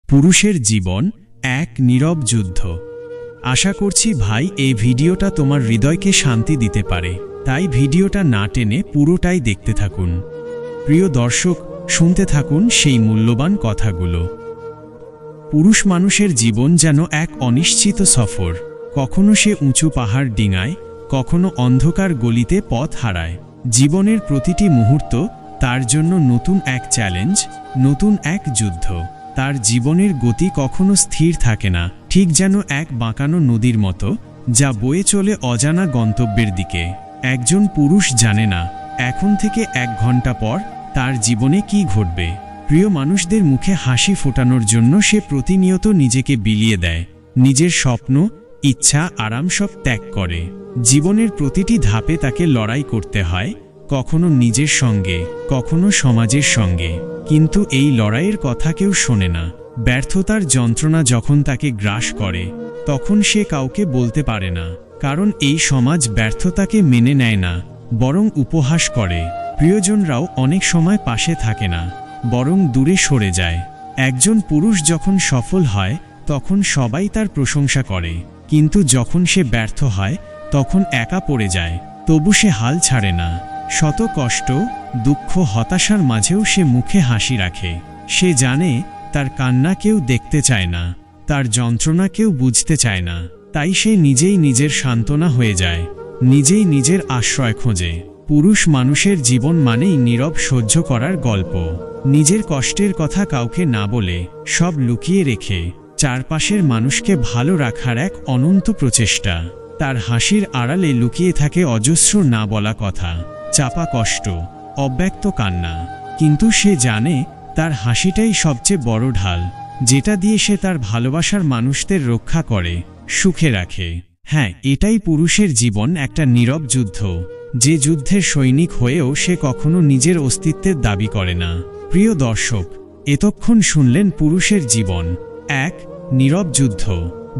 পুরুষের জীবন এক নীরব যুদ্ধ। আশা করছি ভাই এই ভিডিওটা তোমার হৃদয়কে শান্তি দিতে পারে, তাই ভিডিওটা না টেনে পুরোটাই দেখতে থাকুন। প্রিয় দর্শক, শুনতে থাকুন সেই মূল্যবান কথাগুলো। পুরুষ মানুষের জীবন যেন এক অনিশ্চিত সফর। কখনো সে উঁচু পাহাড় ডিঙায়, কখনো অন্ধকার গলিতে পথ হারায়। জীবনের প্রতিটি মুহূর্ত তার জন্য নতুন এক চ্যালেঞ্জ, নতুন এক যুদ্ধ। তার জীবনের গতি কখনো স্থির থাকে না, ঠিক যেন এক বাঁকানো নদীর মতো, যা বয়ে চলে অজানা গন্তব্যের দিকে। একজন পুরুষ জানে না এখন থেকে 1 ঘন্টা পর তার জীবনে কি ঘটবে। প্রিয় মানুষদের মুখে হাসি ফোটানোর জন্য সে প্রতিনিয়ত নিজেকে বিলিয়ে দেয়, নিজের স্বপ্ন, ইচ্ছা, আরাম সব ত্যাগ করে। জীবনের প্রতিটি ধাপে তাকে লড়াই করতে হয়, কখনো নিজের সঙ্গে, কখনো সমাজের সঙ্গে। কিন্তু এই লড়াইয়ের কথা কেউ শোনে না। ব্যর্থতার যন্ত্রণা যখন তাকে গ্রাস করে, তখন সে কাউকে বলতে পারে না, কারণ এই সমাজ ব্যর্থতাকে মেনে নেয় না, বরং উপহাস করে। প্রিয়জনরাও অনেক সময় পাশে থাকে না, বরং দূরে সরে যায়। একজন পুরুষ যখন সফল হয়, তখন সবাই তার প্রশংসা করে, কিন্তু যখন সে ব্যর্থ হয়, তখন একা পড়ে যায়। তবু সে হাল ছাড়ে না। শত কষ্ট, দুঃখ, হতাশার মাঝেও সে মুখে হাসি রাখে। সে জানে তার কান্না কেউ দেখতে চায় না, তার যন্ত্রণা কেউ বুঝতে চায় না। তাই সে নিজেই নিজের সান্ত্বনা হয়ে যায়, নিজেই নিজের আশ্রয় খোঁজে। পুরুষ মানুষের জীবন মানেই নীরব সহ্য করার গল্প। নিজের কষ্টের কথা কাউকে না বলে, সব লুকিয়ে রেখে চারপাশের মানুষকে ভালো রাখার এক অনন্ত প্রচেষ্টা। তার হাসির আড়ালে লুকিয়ে থাকে অজস্র না বলা কথা, চাপা কষ্ট, অব্যক্ত কান্না। কিন্তু সে জানে তার হাসিটাই সবচেয়ে বড় ঢাল, যেটা দিয়ে সে তার ভালোবাসার মানুষদের রক্ষা করে, সুখে রাখে। হ্যাঁ, এটাই পুরুষের জীবন, একটা নীরব যুদ্ধ, যে যুদ্ধের সৈনিক হয়েও সে কখনো নিজের অস্তিত্বের দাবি করে না। প্রিয় দর্শক, এতক্ষণ শুনলেন পুরুষের জীবন এক নীরব যুদ্ধ।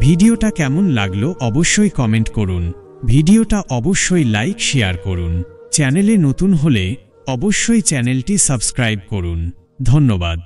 ভিডিওটা কেমন লাগলো অবশ্যই কমেন্ট করুন। ভিডিওটা অবশ্যই লাইক, শেয়ার করুন। চ্যানেলে নতুন হলে অবশ্যই চ্যানেলটি সাবস্ক্রাইব করুন। ধন্যবাদ।